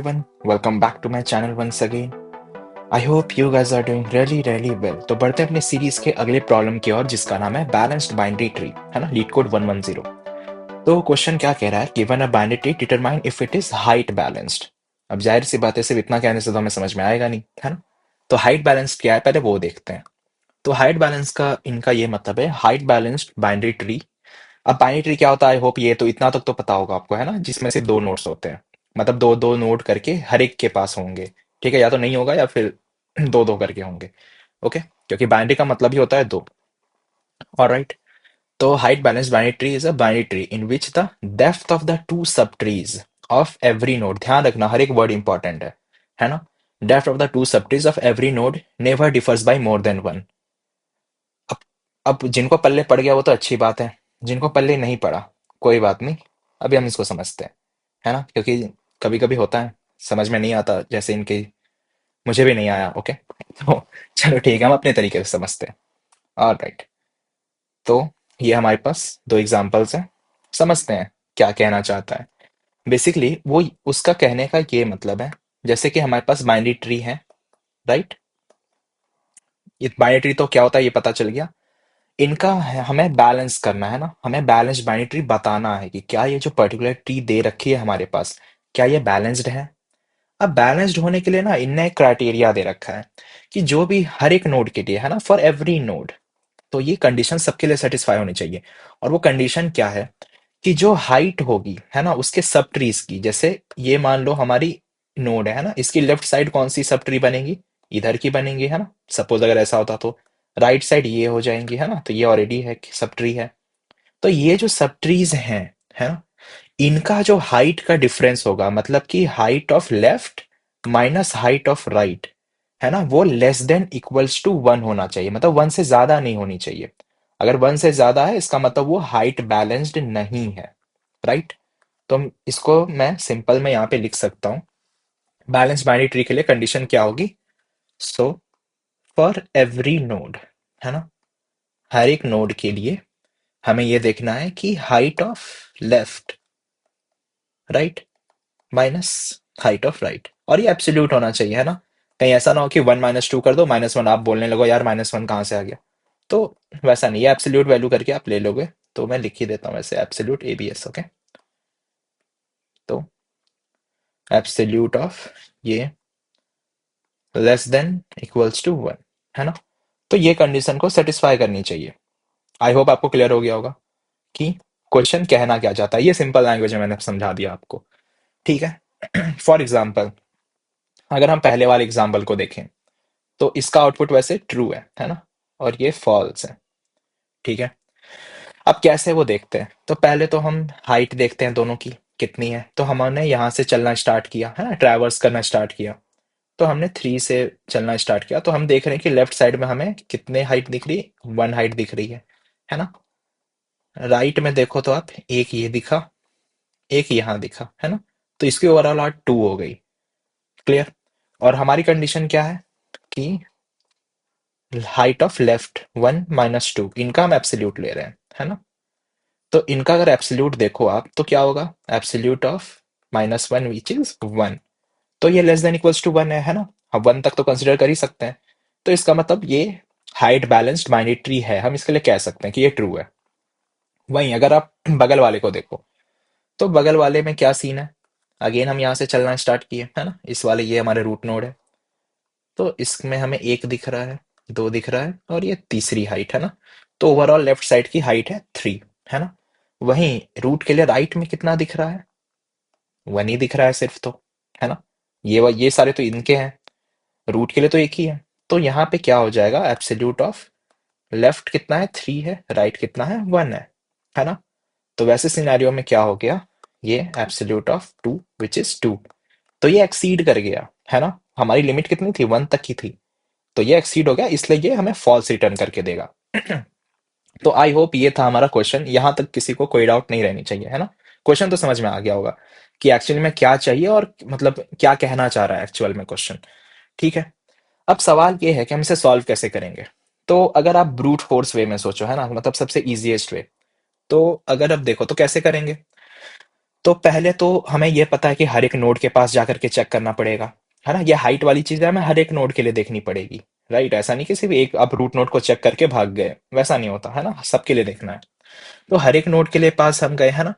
everyone, welcome back to my channel once again. I hope you guys are doing really well. तो बढ़ते हैं अपने series के अगले प्रॉब्लम की ओर जिसका नाम है बैलेंस्ड बाइनरी ट्री, है ना, लीड कोड 110। तो क्वेश्चन क्या कह रहा है, given a binary tree determine if it is height balanced. अब जाहिर सी बात है, सिर्फ इतना कहने से तो हमें समझ में आएगा नहीं, है ना। तो हाइट बैलेंस्ड क्या है पहले वो देखते हैं। तो हाइट बैलेंस का इनका ये मतलब है, हाइट बैलेंस्ड बाइनरी ट्री। अब बाइनरी ट्री क्या होता है, आई होप ये तो इतना तक तो पता होगा आपको, है ना, जिसमें से दो नोड्स होते हैं। मतलब दो दो नोड करके हर एक के पास होंगे। ठीक है, या तो नहीं होगा या फिर दो दो करके होंगे। ओके, क्योंकि बाइनरी का मतलब ही होता है दो। ऑलराइट। तो height balance binary tree is a binary tree in which the depth of the two sub trees of every node, ध्यान रखना हर एक वर्ड इंपॉर्टेंट है ना। Depth of the two sub trees of every node never differs by more than one. अब अब जिनको पल्ले पड़ गया वो तो अच्छी बात है, जिनको पल्ले नहीं पड़ा कोई बात नहीं। अभी हम इसको समझते हैं, है ना, क्योंकि कभी कभी होता है समझ में नहीं आता, जैसे इनके मुझे भी नहीं आया। ओके तो चलो ठीक है, हम अपने तरीके से समझते हैं। ऑलराइट। तो ये हमारे पास दो एग्जांपल्स हैं, समझते हैं क्या कहना चाहता है। बेसिकली वो उसका कहने का ये मतलब है, जैसे कि हमारे पास बाइनरी ट्री है, राइट। ये बाइनरी ट्री तो क्या होता है ये पता चल गया। इनका हमें बैलेंस करना है ना, हमें बैलेंस्ड बाइनरी ट्री बताना है कि क्या ये जो पर्टिकुलर ट्री दे रखी है हमारे पास, क्या ये बैलेंस्ड है। अब बैलेंस्ड होने के लिए ना इनने एक क्राइटेरिया दे रखा है कि जो भी हर एक नोड के लिए, है ना, फॉर एवरी नोड, तो ये कंडीशन सबके लिए सेटिस्फाई होनी चाहिए। और वो कंडीशन क्या है कि जो हाइट होगी, है ना, उसके सब ट्रीज की, जैसे ये मान लो हमारी नोड है ना, इसकी लेफ्ट साइड कौन सी सब ट्री बनेगी, इधर की बनेगी, है ना। सपोज अगर ऐसा होता तो राइट साइड ये हो जाएंगी, है ना, तो ये ऑलरेडी है सब ट्री है। तो ये जो सब ट्रीज हैं, है ना, इनका जो हाइट का डिफरेंस होगा, मतलब कि height of left minus height of right, है ना, वो less than equals to one होना चाहिए, मतलब वन से ज्यादा नहीं होनी चाहिए। अगर वन से ज्यादा है इसका मतलब वो हाइट बैलेंस्ड नहीं है, राइट। तो इसको मैं सिंपल में यहाँ पे लिख सकता हूँ। बैलेंस बाइनरी ट्री के लिए कंडीशन क्या होगी, सो फॉर एवरी नोड, है ना, हर एक नोड के लिए हमें ये देखना है कि height of left, right, minus height of right, और ये एब्सोल्यूट होना चाहिए, है ना। कहीं ऐसा ना हो कि वन माइनस टू कर दो, -1 आप बोलने लगो यार -1 कहाँ से आ गया। तो वैसा नहीं, ये एब्सोल्यूट वैल्यू करके आप ले लोगे। तो मैं लिख ही देता हूँ वैसे, एब्सोल्यूट एबीएस। ओके, तो एब्सोल्यूट ऑफ ये less than equals to one, है ना। तो ये कंडीशन को सेटिस्फाई करनी चाहिए। आई होप आपको क्लियर हो गया होगा कि क्वेश्चन कहना क्या चाहता है। ये सिंपल लैंग्वेज में मैंने समझा दिया आपको, ठीक है। फॉर एग्जाम्पल, अगर हम पहले वाले एग्जाम्पल को देखें तो इसका आउटपुट वैसे ट्रू है ना, और ये फॉल्स है, ठीक है। अब कैसे वो देखते हैं, तो पहले तो हम हाइट देखते हैं दोनों की कितनी है। तो हमने यहाँ से चलना स्टार्ट किया, है ना, ट्रैवर्स करना स्टार्ट किया। तो हमने 3 से चलना स्टार्ट किया, तो हम देख रहे हैं कि लेफ्ट साइड में हमें कितने हाइट दिख रही है, 1 हाइट दिख रही है ना। राइट में देखो तो आप, एक ये दिखा, एक यहाँ दिखा, है ना। तो इसकी ओवरऑल हाइट 2 हो गई, क्लियर। और हमारी कंडीशन क्या है कि हाइट ऑफ लेफ्ट 1 माइनस 2, इनका हम एब्सोल्यूट ले रहे हैं, है ना। तो इनका अगर एब्सोल्यूट देखो आप तो क्या होगा, एब्सोल्यूट ऑफ -1 विच इज 1। तो ये लेस देन इक्वल्स टू 1 है ना। हम 1 तक तो कंसिडर कर ही सकते हैं। तो इसका मतलब ये हाइट बैलेंस्ड बाइनरी ट्री है, हम इसके लिए कह सकते हैं कि ये ट्रू है। वहीं अगर आप बगल वाले को देखो तो बगल वाले में क्या सीन है। अगेन हम यहाँ से चलना स्टार्ट किए, है ना, इस वाले ये हमारे रूट नोड है। तो इसमें हमें एक दिख रहा है, दो दिख रहा है, और ये तीसरी हाइट, है ना। तो ओवरऑल लेफ्ट साइड की हाइट है 3, है ना। वहीं रूट के लिए राइट में कितना दिख रहा है, 1 ही दिख रहा है सिर्फ, तो है ना। ये सारे तो इनके हैं, रूट के लिए तो एक ही है। तो यहाँ पे क्या हो जाएगा, एब्सोल्यूट ऑफ लेफ्ट कितना है, 3 है, राइट कितना है, 1 है ना। तो वैसे सिनेरियो में क्या हो गया, ये एब्सोल्यूट ऑफ 2 विच इज 2। तो ये एक्सीड कर गया, है ना। हमारी लिमिट कितनी थी, 1 तक की थी। तो ये एक्सीड हो गया, इसलिए ये हमें फॉल्स रिटर्न करके देगा। तो आई होप ये था हमारा क्वेश्चन, यहां तक किसी को कोई डाउट नहीं रहनी चाहिए, है ना। क्वेश्चन तो समझ में आ गया होगा कि एक्चुअली में क्या चाहिए और मतलब क्या कहना चाह रहा है एक्चुअल में क्वेश्चन, ठीक है। अब सवाल ये है कि हम इसे सॉल्व कैसे करेंगे। तो अगर आप ब्रूट फोर्स वे में सोचो, है ना, मतलब सबसे इजीएस्ट वे, तो अगर अब देखो तो कैसे करेंगे। तो पहले तो हमें ये पता है कि हर एक नोड के पास जाकर के चेक करना पड़ेगा, है ना? ये हाइट वाली चीज़ है, हमें हर एक नोड के लिए देखनी पड़ेगी, राइट? ऐसा नहीं कि सिर्फ एक आप रूट नोड को चेक करके भाग गए, वैसा नहीं होता, है ना? सबके लिए देखना है। तो हर एक नोड के लिए पास हम गए, है ना?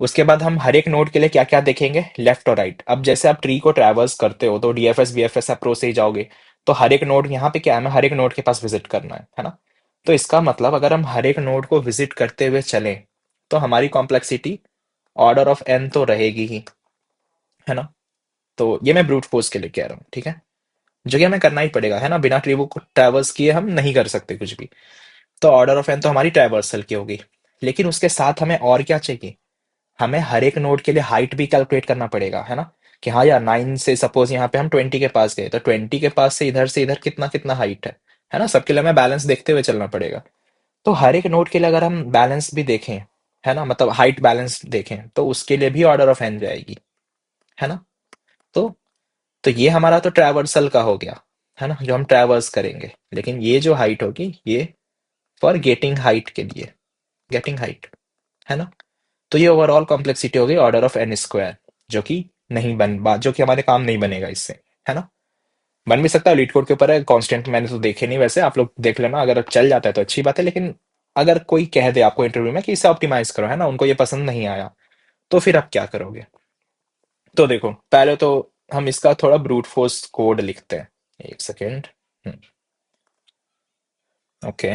उसके बाद हम हर एक नोड के लिए क्या क्या देखेंगे, लेफ्ट और राइट। अब जैसे आप ट्री को ट्रैवर्स करते हो तो डीएफएस बीएफएस अप्रोच से ही जाओगे। तो हर एक नोड यहाँ पे क्या है, हमें हर एक नोड के पास विजिट करना है ना? तो इसका मतलब अगर हम हर एक नोड को विजिट करते हुए चलें तो हमारी कॉम्प्लेक्सिटी ऑर्डर ऑफ एन तो रहेगी ही, है ना? तो ये मैं ब्रूट फोर्स के लिए कह रहा हूँ, ठीक है? जो कि हमें करना ही पड़ेगा, है ना? बिना ट्री को ट्रैवर्स किए हम नहीं कर सकते कुछ भी। तो ऑर्डर ऑफ एन तो हमारी ट्रैवर्सल की होगी। लेकिन उसके साथ हमें और क्या चाहिए, हमें हर एक नोड के लिए हाइट भी कैलकुलेट करना पड़ेगा, है ना? कि हाँ यार, 9 से सपोज यहाँ पे हम 20 के पास गए तो 20 के पास से इधर कितना कितना हाइट है ना? सबके लिए हमें बैलेंस देखते हुए चलना पड़ेगा। तो हर एक नोड के लिए अगर हम बैलेंस भी देखें, है ना, मतलब हाइट बैलेंस देखें, तो उसके लिए भी ऑर्डर ऑफ एन जाएगी, है ना? तो तो ये हमारा तो ट्रैवर्सल का हो गया, है ना, जो हम ट्रैवर्स करेंगे। लेकिन ये जो हाइट होगी ये फॉर गेटिंग हाइट के लिए, गेटिंग हाइट, है ना? तो ये ओवरऑल कॉम्प्लेक्सिटी हो गई ऑर्डर ऑफ एन स्क्वायर, जो कि नहीं बन बा जो कि हमारे काम नहीं बनेगा इससे, है ना? बन भी सकता है, लीड कोड के ऊपर है, कांस्टेंट मैंने तो देखे नहीं, वैसे आप लोग देख लेना, अगर चल जाता है तो अच्छी बात है। लेकिन अगर कोई कह दे आपको इंटरव्यू में कि इसे ऑप्टिमाइज करो, है ना, उनको ये पसंद नहीं आया, तो फिर आप क्या करोगे? तो देखो, पहले तो हम इसका थोड़ा ब्रूट फोर्स कोड लिखते हैं। एक सेकेंड। ओके।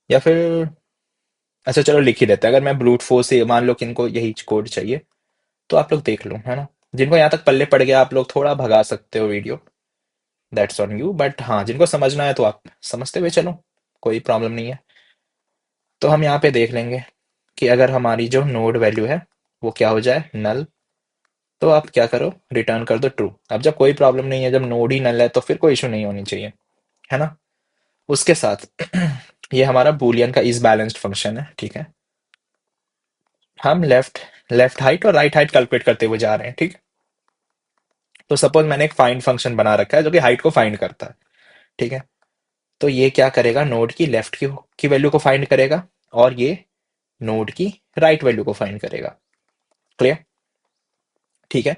या फिर अच्छा चलो लिख ही देते हैं। अगर मैं ब्रूट फोर्स से मान लो कि इनको यही कोड चाहिए, तो आप लोग देख लो, है ना? जिनको यहाँ तक पल्ले पड़ गया आप लोग थोड़ा भगा सकते हो video, that's on you. But हाँ, जिनको समझना है तो आप समझते हुए चलो, कोई प्रॉब्लम नहीं है। तो हम यहाँ पे देख लेंगे कि अगर हमारी जो नोड वैल्यू है वो क्या हो जाए, नल, तो आप क्या करो, रिटर्न कर दो ट्रू। अब जब कोई प्रॉब्लम नहीं है, जब नोड ही नल है, तो फिर कोई इशू नहीं होनी चाहिए, है ना? उसके साथ ये हमारा बूलियन का इज बैलेंस्ड फंक्शन है, ठीक है? हम लेफ्ट लेफ्ट हाइट और राइट हाइट कैलकुलेट करते हुए जा रहे हैं, ठीक है? तो सपोज मैंने एक फाइंड फंक्शन बना रखा है जो कि हाइट को फाइंड करता है, ठीक है? तो ये क्या करेगा, नोड की लेफ्ट की वैल्यू को फाइंड करेगा, और ये नोड की राइट वैल्यू को फाइंड करेगा। क्लियर? ठीक है।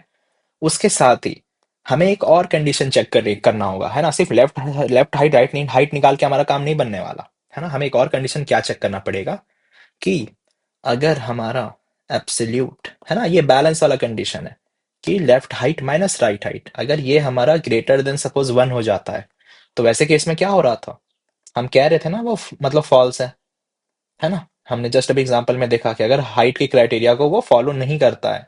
उसके साथ ही हमें एक और कंडीशन चेक करना होगा, है ना? सिर्फ लेफ्ट लेफ्ट हाइट राइट नहीं, हाइट निकाल के हमारा काम नहीं बनने वाला, है ना? हमें एक और कंडीशन क्या चेक करना पड़ेगा कि अगर हमारा एब्सोल्यूट, है ना, ये बैलेंस वाला कंडीशन है कि left height minus right height, अगर ये हमारा ग्रेटर देन सपोज 1 हो जाता है, तो वैसे केस में क्या हो रहा था, हम कह रहे थे ना वो मतलब फॉल्स है ना? हमने जस्ट अभी एग्जांपल में देखा कि अगर हाइट के क्राइटेरिया को वो फॉलो नहीं करता है,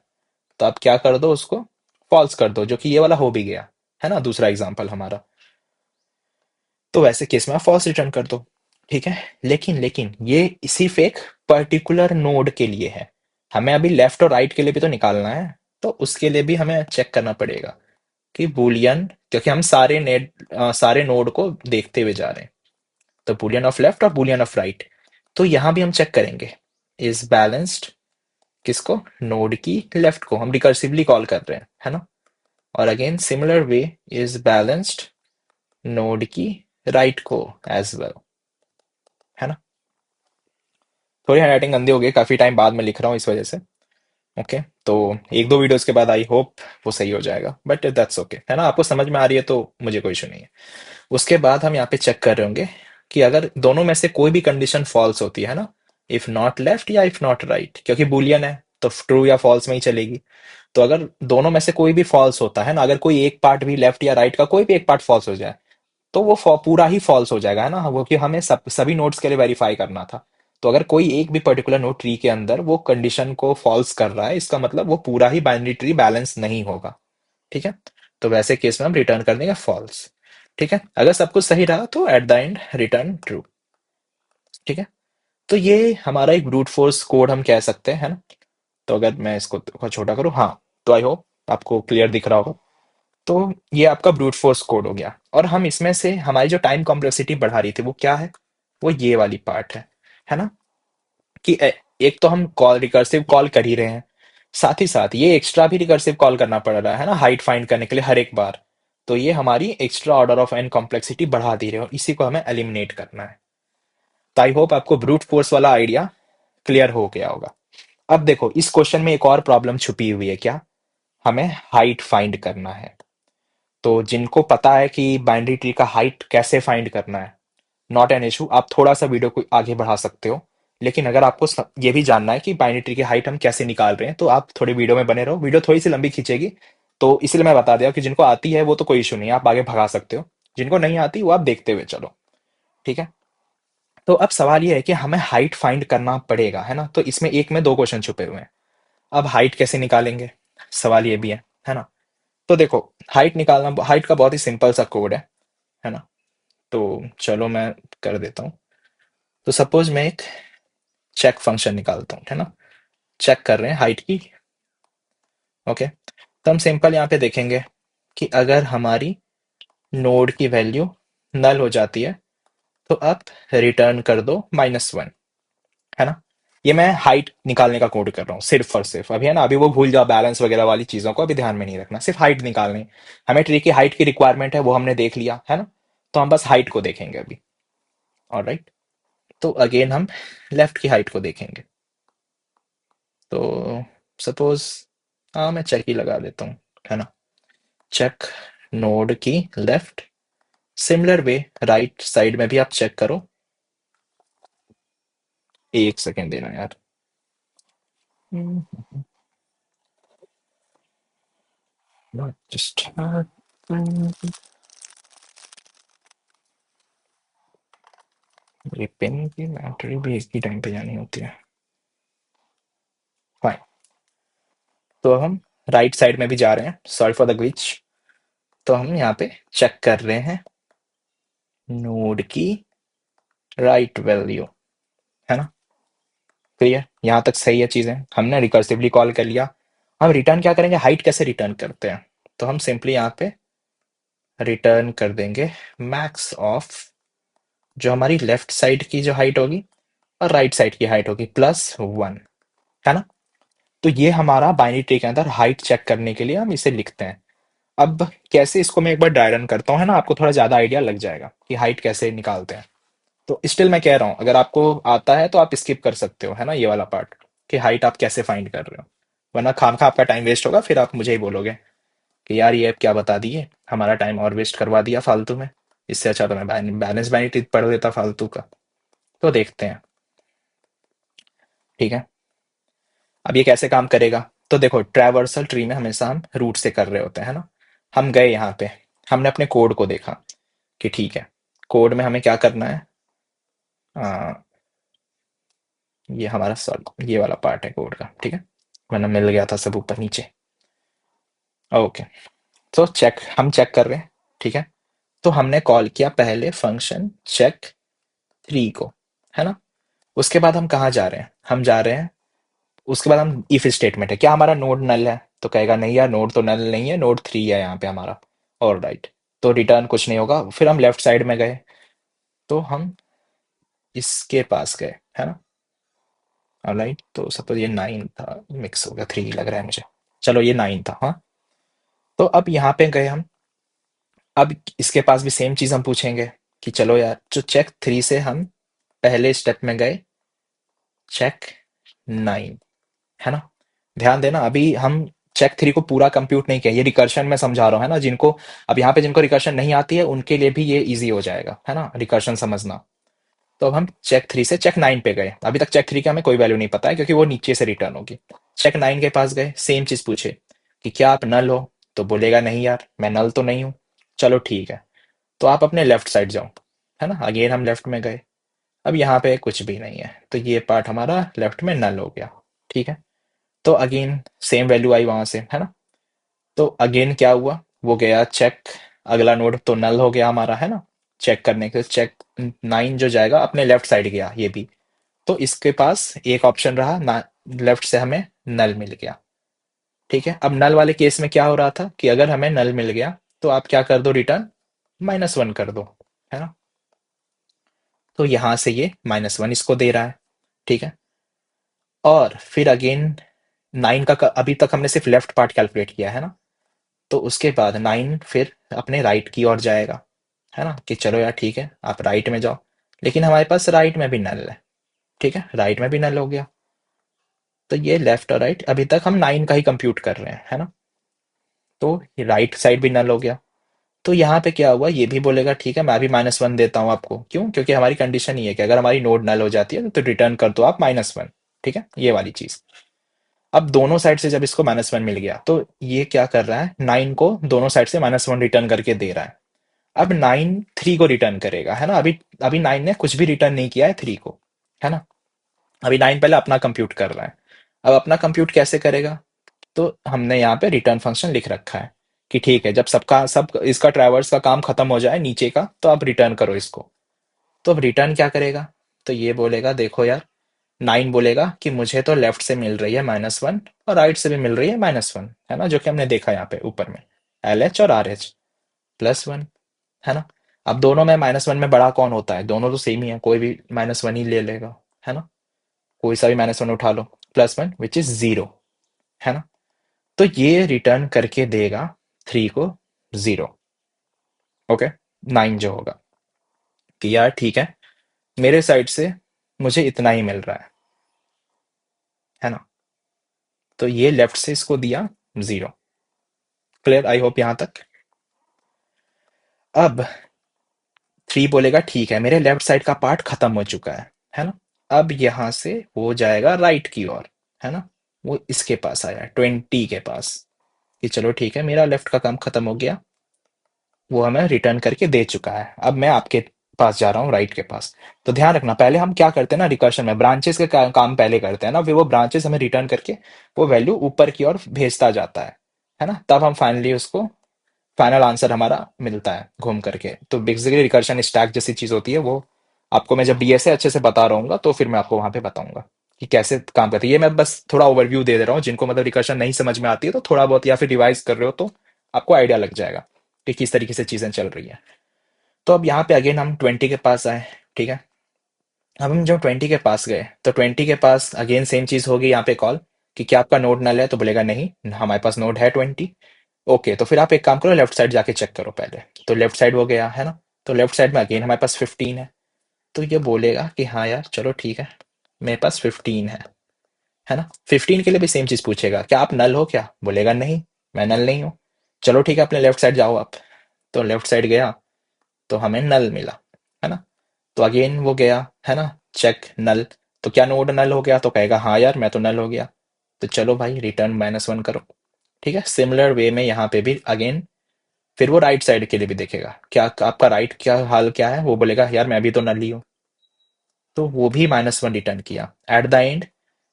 तो आप क्या कर दो, उसको फॉल्स कर दो, जो कि ये वाला हो भी गया, है ना, दूसरा एग्जांपल हमारा। तो वैसे केस में आप फॉल्स रिटर्न कर दो, ठीक है? लेकिन ये सिर्फ एक पर्टिकुलर नोड के लिए है। हमें अभी लेफ्ट और राइट के लिए भी तो निकालना है, तो उसके लिए भी हमें चेक करना पड़ेगा कि बूलियन, क्योंकि हम सारे नोड को देखते हुए जा रहे हैं, तो बूलियन ऑफ लेफ्ट और बूलियन ऑफ राइट। तो यहां भी हम चेक करेंगे इज बैलेंस्ड, किसको, नोड की लेफ्ट को हम रिकर्सिवली कॉल कर रहे हैं, है ना? और again similar way is balanced node की राइट को एज वेल, है ना? थोड़ी हैंडराइटिंग गंदी हो गई, काफी टाइम बाद में लिख रहा हूँ इस वजह से। ओके, तो एक दो वीडियोस के बाद आई होप वो सही हो जाएगा, बट दैट्स ओके, है ना? आपको समझ में आ रही है तो मुझे कोई इशू नहीं है। उसके बाद हम यहाँ पे चेक कर रहे होंगे कि अगर दोनों में से कोई भी कंडीशन फॉल्स होती है ना, इफ नॉट लेफ्ट या इफ नॉट राइट, क्योंकि बुलियन है तो ट्रू या फॉल्स में ही चलेगी। तो अगर दोनों में से कोई भी फॉल्स होता है ना, अगर कोई एक पार्ट भी लेफ्ट या राइट का कोई भी एक पार्ट फॉल्स हो जाए, तो वो पूरा ही फॉल्स हो जाएगा, है ना? वो कि हमें सभी नोड्स के लिए वेरीफाई करना था। तो अगर कोई एक भी पर्टिकुलर नोड ट्री के अंदर वो कंडीशन को फॉल्स कर रहा है, इसका मतलब वो पूरा ही बाइनरी ट्री बैलेंस नहीं होगा, ठीक है? तो वैसे केस में हम रिटर्न कर देंगे फॉल्स, ठीक है? अगर सब कुछ सही रहा तो at the end return true, ठीक है? तो ये हमारा एक ब्रूट फोर्स कोड हम कह सकते हैं, है ना? तो अगर मैं इसको थोड़ा छोटा करूँ, हाँ, तो आई होप आपको क्लियर दिख रहा होगा। तो ये आपका ब्रूट फोर्स कोड हो गया, और हम इसमें से हमारी जो टाइम कॉम्प्लेक्सिटी बढ़ा रही थी वो क्या है, वो ये वाली पार्ट है ना? कि एक तो हम कॉल रिकर्सिव कॉल कर ही रहे हैं, साथ ही साथ ये एक्स्ट्रा भी रिकर्सिव कॉल करना पड़ रहा है ना, हाइट फाइंड करने के लिए हर एक बार। तो ये हमारी extra order of n complexity बढ़ा दी रहे हो, इसी को हमें एलिमिनेट करना है। तो आई होप आपको ब्रूट फोर्स वाला आइडिया क्लियर हो गया होगा। अब देखो इस क्वेश्चन में एक और प्रॉब्लम छुपी हुई है क्या, हमें हाइट फाइंड करना है। तो जिनको पता है कि बाइनरी ट्री का हाइट कैसे फाइंड करना है, नॉट एन इशू, आप थोड़ा सा वीडियो को आगे बढ़ा सकते हो। लेकिन अगर आपको ये भी जानना है कि बाइनरी ट्री की हाइट हम कैसे निकाल रहे हैं, तो आप थोड़ी वीडियो में बने रहो, वीडियो थोड़ी सी लंबी खींचेगी। तो इसलिए मैं बता दिया कि जिनको आती है वो तो कोई इशू नहीं है, आप आगे भगा सकते हो। जिनको नहीं आती वो आप देखते हुए चलो। ठीक है। तो अब सवाल ये है कि हमें हाइट फाइंड करना पड़ेगा, है ना। तो इसमें एक में दो क्वेश्चन छुपे हुए हैं। अब हाइट कैसे निकालेंगे, सवाल ये भी है ना। तो देखो, हाइट निकालना, हाइट का बहुत ही सिंपल सा कोड है ना। तो चलो मैं कर देता हूँ। तो सपोज मैं एक चेक फंक्शन निकालता हूँ, है ना। चेक कर रहे हैं हाइट की। ओके। तो हम सिंपल यहाँ पे देखेंगे कि अगर हमारी नोड की वैल्यू नल हो जाती है, तो आप रिटर्न कर दो -1, है ना। ये मैं हाइट निकालने का कोड कर रहा हूँ सिर्फ और सिर्फ, अभी है ना। अभी वो भूल जाओ, बैलेंस वगैरह वाली चीजों को अभी ध्यान में नहीं रखना, सिर्फ हाइट निकालनी। हमें ट्री की हाइट की रिक्वायरमेंट है, वो हमने देख लिया है ना। तो हम बस हाइट को देखेंगे अभी। ऑलराइट। तो अगेन हम लेफ्ट की हाइट को देखेंगे। तो सपोज, हाँ मैं चेक ही लगा देता हूँ, है ना। चेक नोड की left. Similar way right side में भी आप चेक करो। एक सेकेंड देना यार। Not just मेरी पेन की बैटरी भी एक ही टाइम पे जानी होती है। फाइन। तो हम राइट साइड में भी जा रहे हैं, सॉरी फॉर द ग्लिच। तो हम यहाँ पे चेक कर रहे हैं नोड की राइट वैल्यू, है ना। क्लियर, यहाँ तक सही है चीजें, हमने रिकर्सिवली कॉल कर लिया। हम रिटर्न क्या करेंगे, हाइट कैसे रिटर्न करते हैं। तो हम सिंपली यहाँ पे रिटर्न कर देंगे मैक्स ऑफ जो हमारी लेफ्ट साइड की जो हाइट होगी और राइट साइड की हाइट होगी +1, है ना। तो ये हमारा बाइनरी ट्री के अंदर हाइट चेक करने के लिए हम इसे लिखते हैं। अब कैसे इसको मैं एक बार ड्राई रन करता हूँ, है ना, आपको थोड़ा ज्यादा आइडिया लग जाएगा कि हाइट कैसे निकालते हैं। तो स्टिल मैं कह रहा हूँ, अगर आपको आता है तो आप स्किप कर सकते हो, है ना, ये वाला पार्ट कि हाइट आप कैसे फाइंड कर रहे हो। वरना खामखा आपका टाइम वेस्ट होगा, फिर आप मुझे ही बोलोगे कि यार ये ऐप क्या बता दिए, हमारा टाइम और वेस्ट करवा दिया फालतू में। इससे अच्छा तो मैं बैलेंस बाइनरी पढ़ देता फालतू का। तो देखते हैं। ठीक है। अब ये कैसे काम करेगा, तो देखो ट्रैवर्सल ट्री में हमेशा हम रूट से कर रहे होते हैं, है ना। हम गए यहाँ पे, हमने अपने कोड को देखा कि ठीक है, कोड में हमें क्या करना है। आ, ये हमारा सॉल्व, ये वाला पार्ट है कोड का, ठीक है। वरना मिल गया था सब ऊपर नीचे। ओके। तो चेक, हम चेक कर रहे हैं, ठीक है। तो हमने कॉल किया पहले फंक्शन चेक 3 को, है ना। उसके बाद हम कहाँ जा रहे हैं, हम जा रहे हैं, उसके बाद हम इफ स्टेटमेंट है, क्या हमारा नोड नल है, तो कहेगा नहीं यार नोड तो नल नहीं है, नोड 3 है यहाँ पे हमारा। और राइट। तो रिटर्न कुछ नहीं होगा, फिर हम लेफ्ट साइड में गए, तो हम इसके पास गए, है ना। राइट। तो सपोज ये 9 था, मिक्स हो गया, 3 लग रहा है मुझे। चलो ये 9 था, हाँ। तो अब यहाँ पे गए हम, अब इसके पास भी सेम चीज हम पूछेंगे कि चलो यार, जो चेक 3 से हम पहले स्टेप में गए, चेक 9, है ना। ध्यान देना, अभी हम चेक 3 को पूरा कंप्यूट नहीं किया, ये रिकर्शन में समझा रहा हूँ, है ना। जिनको अब यहाँ पे जिनको रिकर्शन नहीं आती है उनके लिए भी ये इजी हो जाएगा, है ना, रिकर्शन समझना। तो अब हम चेक 3 से चेक 9 पे गए, अभी तक चेक 3 की हमें कोई वैल्यू नहीं पता है क्योंकि वो नीचे से रिटर्न होगी। चेक 9 के पास गए, सेम चीज पूछे कि क्या आप नल हो, तो बोलेगा नहीं यार मैं नल तो नहीं हूँ। चलो ठीक है, तो आप अपने लेफ्ट साइड जाओ, है ना। अगेन हम लेफ्ट में गए, अब यहाँ पे कुछ भी नहीं है, तो ये पार्ट हमारा लेफ्ट में नल हो गया। ठीक है। तो अगेन सेम वैल्यू आई वहां से, है ना। तो अगेन क्या हुआ, वो गया चेक, अगला नोड तो नल हो गया हमारा, है ना। चेक करने के चेक 9 जो जाएगा अपने लेफ्ट साइड गया ये भी। तो इसके पास एक ऑप्शन रहा ना, लेफ्ट से हमें नल मिल गया। ठीक है। अब नल वाले केस में क्या हो रहा था कि अगर हमें नल मिल गया तो आप क्या कर दो, रिटर्न -1 कर दो, है ना। तो यहां से ये -1 इसको दे रहा है। ठीक है। और फिर अगेन 9 का अभी तक हमने सिर्फ लेफ्ट पार्ट कैलकुलेट किया है ना। तो उसके बाद 9 फिर अपने राइट की ओर जाएगा, है ना, कि चलो यार ठीक है आप राइट में जाओ। लेकिन हमारे पास राइट में भी नल है। ठीक है, राइट में भी नल हो गया। तो ये लेफ्ट और राइट, अभी तक हम 9 का ही कंप्यूट कर रहे हैं, है ना? तो राइट साइड भी नल हो गया। तो यहाँ पे क्या हुआ, ये भी बोलेगा ठीक है, मैं भी -1 देता हूँ आपको। क्यों? क्योंकि हमारी कंडीशन ये है कि अगर हमारी नोड नल हो जाती है तो रिटर्न कर दो आप -1। ठीक है, ये वाली चीज। अब दोनों साइड से जब इसको -1 मिल गया तो ये क्या कर रहा है, 9 को दोनों साइड से -1 रिटर्न करके दे रहा है। अब 9 3 को रिटर्न करेगा, है ना? अभी अभी 9 ने कुछ भी रिटर्न नहीं किया है 3 को, है ना? अभी 9 पहले अपना कंप्यूट कर रहा है। अब अपना कंप्यूट कैसे करेगा? तो हमने यहाँ पे रिटर्न फंक्शन लिख रखा है कि ठीक है, जब सबका सब इसका ट्रैवर्स का काम खत्म हो जाए नीचे का, तो आप रिटर्न करो इसको। तो अब रिटर्न क्या करेगा? तो ये बोलेगा देखो यार, 9 बोलेगा कि मुझे तो लेफ्ट से मिल रही है -1 और राइट से भी मिल रही है -1, है ना? जो कि हमने देखा यहाँ पे ऊपर में, LH और RH +1, है ना? अब दोनों में -1 में बड़ा कौन होता है? दोनों तो सेम ही है, कोई भी -1 ही ले लेगा, है ना? कोई सा भी -1 उठा लो, +1 विच इज 0, है ना? तो ये रिटर्न करके देगा 3 को 0। ओके, 9 जो होगा कि यार ठीक है, मेरे साइड से मुझे इतना ही मिल रहा है ना? तो ये लेफ्ट से इसको दिया 0। क्लियर? आई होप यहां तक। अब 3 बोलेगा ठीक है, मेरे लेफ्ट साइड का पार्ट खत्म हो चुका है ना? अब यहां से वो जाएगा राइट की ओर, है ना? वो इसके पास आया 20 के पास कि चलो ठीक है, मेरा लेफ्ट का काम खत्म हो गया, वो हमें रिटर्न करके दे चुका है। अब मैं आपके पास जा रहा हूँ राइट के पास। तो ध्यान रखना, पहले हम क्या करते हैं ना, रिकर्शन में ब्रांचेस के काम पहले करते हैं ना, फिर वो ब्रांचेस हमें रिटर्न करके वो वैल्यू ऊपर की ओर भेजता जाता है ना? तब हम फाइनली उसको फाइनल आंसर हमारा मिलता है घूम करके। तो बेसिकली रिकर्शन स्टैक जैसी चीज होती है वो। आपको मैं जब डीएसए अच्छे से बता रहा हूँ तो फिर मैं आपको वहां पे बताऊंगा कि कैसे काम करती है। ये मैं बस थोड़ा ओवरव्यू दे रहा हूँ, जिनको मतलब रिकर्शन नहीं समझ में आती है तो थोड़ा बहुत या फिर रिवाइज कर रहे हो तो आपको आइडिया लग जाएगा कि किस तरीके से चीजें चल रही है। तो अब यहाँ पे अगेन हम 20 के पास आए। ठीक है, अब हम जब 20 के पास गए तो 20 के पास अगेन सेम चीज होगी यहाँ पे कॉल कि क्या आपका नोड नल है? तो बोलेगा नहीं, हमारे पास नोड है 20। ओके, तो फिर आप एक काम करो, लेफ्ट साइड जाके चेक करो पहले। तो लेफ्ट साइड हो गया, है ना? तो लेफ्ट साइड में अगेन हमारे पास 15 है। तो ये बोलेगा कि हाँ यार चलो ठीक है, मेरे पास 15 है ना? 15 के लिए भी सेम चीज पूछेगा, क्या आप नल हो क्या? बोलेगा नहीं, मैं नल नहीं हूँ। चलो ठीक है, अपने लेफ्ट साइड जाओ आप। तो लेफ्ट साइड गया तो हमें नल मिला, है ना? तो अगेन वो गया, है ना, चेक नल। तो क्या नोड नल हो गया? तो कहेगा हाँ यार मैं तो नल हो गया। तो चलो भाई रिटर्न -1 करो। ठीक है, सिमिलर वे में यहाँ पे भी अगेन फिर वो राइट साइड के लिए भी देखेगा, क्या आपका राइट क्या हाल क्या है? वो बोलेगा यार मैं भी तो नल ही हूँ। तो वो भी -1 रिटर्न किया। एट द एंड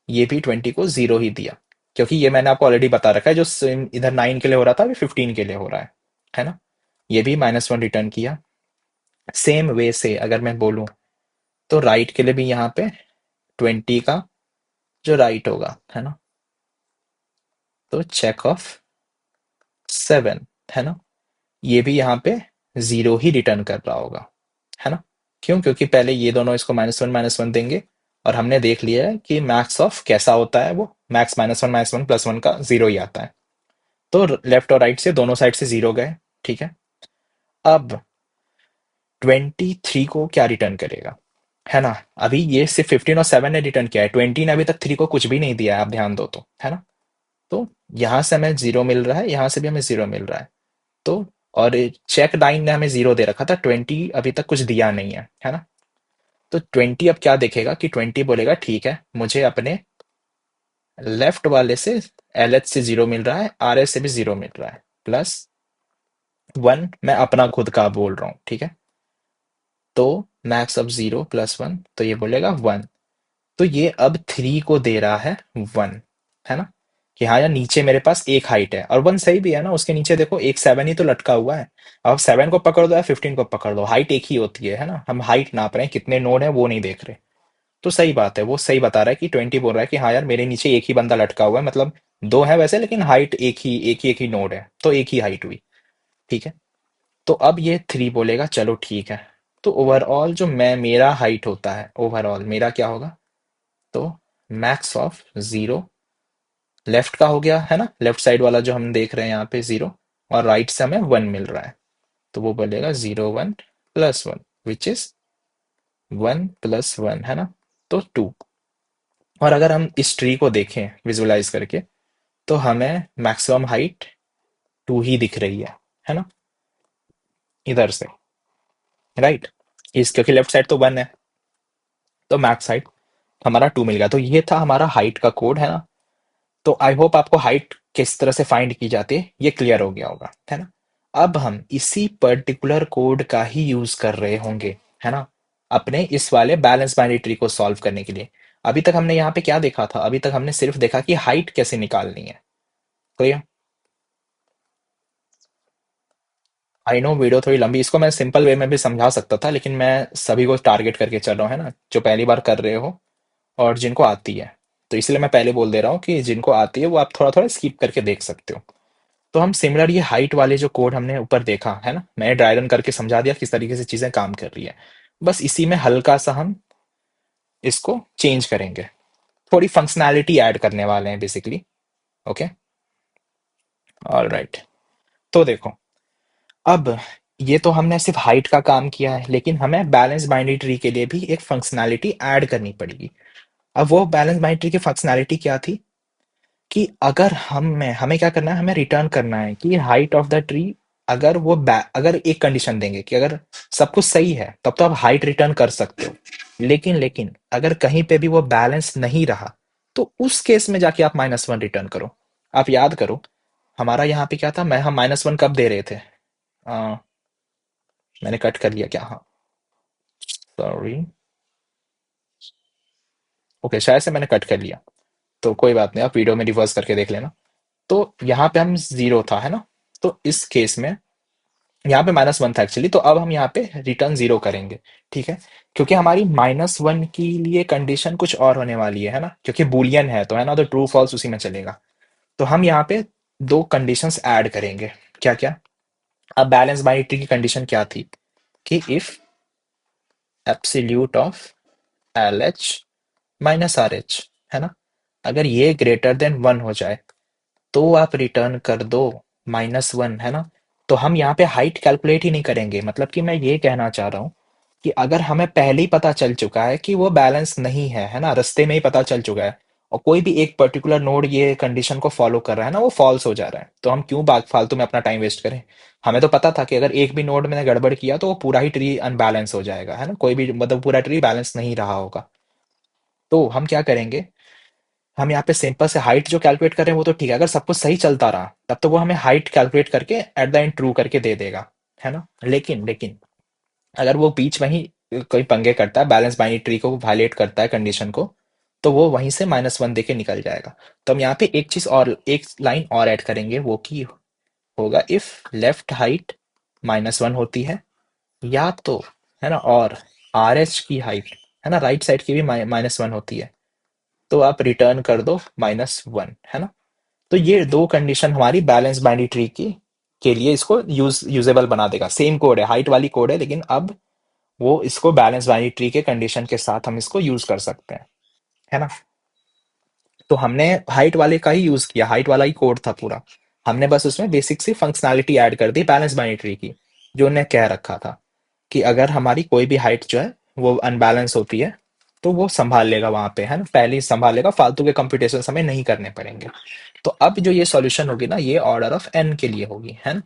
ये भी 20 को 0 ही दिया, क्योंकि ये मैंने आपको ऑलरेडी बता रखा है, जो सेम इधर 9 के लिए हो रहा था अभी 15 के लिए हो रहा है ना? ये भी -1 रिटर्न किया। सेम वे से अगर मैं बोलूं तो राइट के लिए भी यहाँ पे 20 का जो राइट होगा, है ना, तो चेक ऑफ 7, है ना, ये भी यहाँ पे 0 ही रिटर्न कर रहा होगा, है ना? क्यों? क्योंकि पहले ये दोनों इसको -1 देंगे और हमने देख लिया है कि मैक्स ऑफ कैसा होता है, वो मैक्स -1 +1 का 0 ही आता है। तो लेफ्ट और राइट से दोनों साइड से 0 गए। ठीक है, अब 23 को क्या रिटर्न करेगा, है ना? अभी ये सिर्फ 15 और 7 ने रिटर्न किया है, 20 ने अभी तक 3 को कुछ भी नहीं दिया है, आप ध्यान दो तो, है ना? तो यहां से हमें 0 मिल रहा है, यहां से भी हमें 0 मिल रहा है। तो और चेक 9 ने हमें 0 दे रखा था, 20 अभी तक कुछ दिया नहीं है ना? तो 20 अब क्या देखेगा कि 20 बोलेगा ठीक है, मुझे अपने लेफ्ट वाले से LH से 0 मिल रहा है, RH से भी 0 मिल रहा है, +1 मैं अपना खुद का बोल रहा हूँ। ठीक है, तो मैक्स ऑफ 0 +1, तो ये बोलेगा 1। तो ये अब 3 को दे रहा है 1, है ना? कि हाँ यार नीचे मेरे पास एक हाइट है, और 1 सही भी है ना, उसके नीचे देखो एक 7 ही तो लटका हुआ है। अब 7 को पकड़ दो या 15 को पकड़ दो, हाइट एक ही होती है ना? हम हाइट नाप रहे हैं, कितने नोड है वो नहीं देख रहे। तो सही बात है, वो सही बता रहा है कि 20 बोल रहा है कि हाँ यार मेरे नीचे एक ही बंदा लटका हुआ है, मतलब दो है वैसे लेकिन हाइट एक ही नोड है, तो एक ही हाइट हुई। ठीक है, तो अब ये 3 बोलेगा चलो ठीक है, तो ओवरऑल जो मैं मेरा हाइट होता है, ओवरऑल मेरा क्या होगा? तो मैक्स ऑफ 0 लेफ्ट का हो गया, है ना, लेफ्ट साइड वाला जो हम देख रहे हैं यहाँ पे 0, और राइट से हमें 1 मिल रहा है। तो वो बोलेगा 0 1 +1 विच इज 1 + 1, है ना? तो 2। और अगर हम इस ट्री को देखें विजुअलाइज करके, तो हमें मैक्सिमम हाइट 2 ही दिख रही है ना, इधर से, राइट। इस क्योंकि लेफ्ट साइड तो 1 है, तो मैक्स हाइट हमारा 2 मिल गया। तो ये था हमारा हाइट का कोड, है ना। तो आई होप आपको हाइट किस तरह से फाइंड की जाती है ये क्लियर हो गया होगा, है ना। अब हम इसी पर्टिकुलर कोड का ही यूज कर रहे होंगे, है ना, अपने इस वाले बैलेंस बाइनरी ट्री को सॉल्व करने के लिए। अभी तक हमने यहाँ पे क्या देखा था? अभी तक हमने सिर्फ देखा कि हाइट कैसे निकालनी है। क्लियर? आई नो वीडियो थोड़ी लंबी, इसको मैं सिंपल वे में भी समझा सकता था, लेकिन मैं सभी को टारगेट करके चल रहा हूँ, है ना, जो पहली बार कर रहे हो और जिनको आती है। तो इसलिए मैं पहले बोल दे रहा हूँ कि जिनको आती है वो आप थोड़ा थोड़ा स्किप करके देख सकते हो। तो हम सिमिलर ये हाइट वाले जो कोड हमने ऊपर देखा है ना, मैंने ड्राई रन करके समझा दिया किस तरीके से चीजें काम कर रही है। बस इसी में हल्का सा हम इसको चेंज करेंगे, थोड़ी फंक्शनैलिटी ऐड करने वाले हैं बेसिकली। Okay, all right. तो देखो, अब ये तो हमने सिर्फ हाइट का काम किया है, लेकिन हमें बैलेंस बाइनरी ट्री के लिए भी एक फंक्शनैलिटी ऐड करनी पड़ेगी। अब वो बैलेंस बाइनरी ट्री की फंक्शनैलिटी क्या थी कि अगर हमें हमें क्या करना है, हमें रिटर्न करना है कि हाइट ऑफ द ट्री, अगर अगर एक कंडीशन देंगे कि अगर सब कुछ सही है तब तो आप हाइट रिटर्न कर सकते हो, लेकिन लेकिन अगर कहीं पे भी वो बैलेंस नहीं रहा, तो उस केस में जाके आप -1 रिटर्न करो। आप याद करो, हमारा यहाँ पे क्या था, हम -1 कब दे रहे थे? मैंने कट कर लिया क्या? हाँ, सॉरी। ओके, शायद से मैंने कट कर लिया, तो कोई बात नहीं, आप वीडियो में रिवर्स करके देख लेना। तो यहाँ पे हम 0 था, है ना। तो इस केस में यहाँ पे -1 था एक्चुअली, तो अब हम यहाँ पे रिटर्न 0 करेंगे। ठीक है, क्योंकि हमारी -1 के लिए कंडीशन कुछ और होने वाली है ना, क्योंकि बुलियन है तो, है ना, तो ट्रू फॉल्स उसी में चलेगा। तो हम यहाँ पे दो कंडीशंस ऐड करेंगे। क्या क्या? अब बैलेंस बाइनरी की कंडीशन क्या थी कि if absolute of L H minus R H, है ना, अगर ये ग्रेटर देन 1 हो जाए तो आप रिटर्न कर दो -1, है ना। तो हम यहाँ पे हाइट कैलकुलेट ही नहीं करेंगे, मतलब कि मैं ये कहना चाह रहा हूँ कि अगर हमें पहले ही पता चल चुका है कि वो बैलेंस नहीं है ना, रास्ते में ही पता चल चुका है, और कोई भी एक पर्टिकुलर नोड ये कंडीशन को फॉलो कर रहा है ना, वो फॉल्स हो जा रहा है, तो हम क्यों बाग फालतू में अपना टाइम वेस्ट करें? हमें तो पता था कि अगर एक भी नोड मैंने गड़बड़ किया तो वो पूरा ही ट्री अनबैलेंस हो जाएगा, है ना, कोई भी मतलब पूरा ट्री बैलेंस नहीं रहा होगा। तो हम क्या करेंगे, हम यहाँ पे सिंपल से हाइट जो कैलकुलेट कर रहे हैं वो तो ठीक है, अगर सब कुछ सही चलता रहा तब तो वो हमें हाइट कैलकुलेट करके एट द एंड ट्रू करके दे देगा, है ना। लेकिन लेकिन अगर वो बीच में ही कोई पंगे करता है, बैलेंस बाइनरी ट्री को वायलेट करता है कंडीशन को, तो वो वहीं से -1 देके निकल जाएगा। तो हम यहाँ पे एक चीज और, एक लाइन और ऐड करेंगे, वो की होगा इफ लेफ्ट हाइट -1 होती है, या तो, है ना, और आर एच की हाइट, है ना, राइट साइड की भी -1 होती है, तो आप रिटर्न कर दो -1, है ना। तो ये दो कंडीशन हमारी बैलेंस बाइनरी ट्री की के लिए इसको यूजेबल बना देगा। सेम कोड है, हाइट वाली कोड है, लेकिन अब वो इसको बैलेंस बाइनरी ट्री के कंडीशन के साथ हम इसको यूज कर सकते हैं, है ना। तो हमने हाइट वाले का ही यूज किया, हाइट वाला ही कोड था पूरा। हमने बस उसमें बेसिक सी फंक्शनैलिटी ऐड कर दी बैलेंस बाइनरी ट्री की, जो उन्हें कह रखा था कि अगर हमारी कोई भी हाइट जो है वो अनबैलेंस होती है, तो वो संभाल लेगा वहां पे, है ना, पहले ही संभाल लेगा, फालतू के कंप्यूटेशन हमें नहीं करने पड़ेंगे। तो अब जो ये सॉल्यूशन होगी ना, ये ऑर्डर ऑफ एन के लिए होगी, है ना,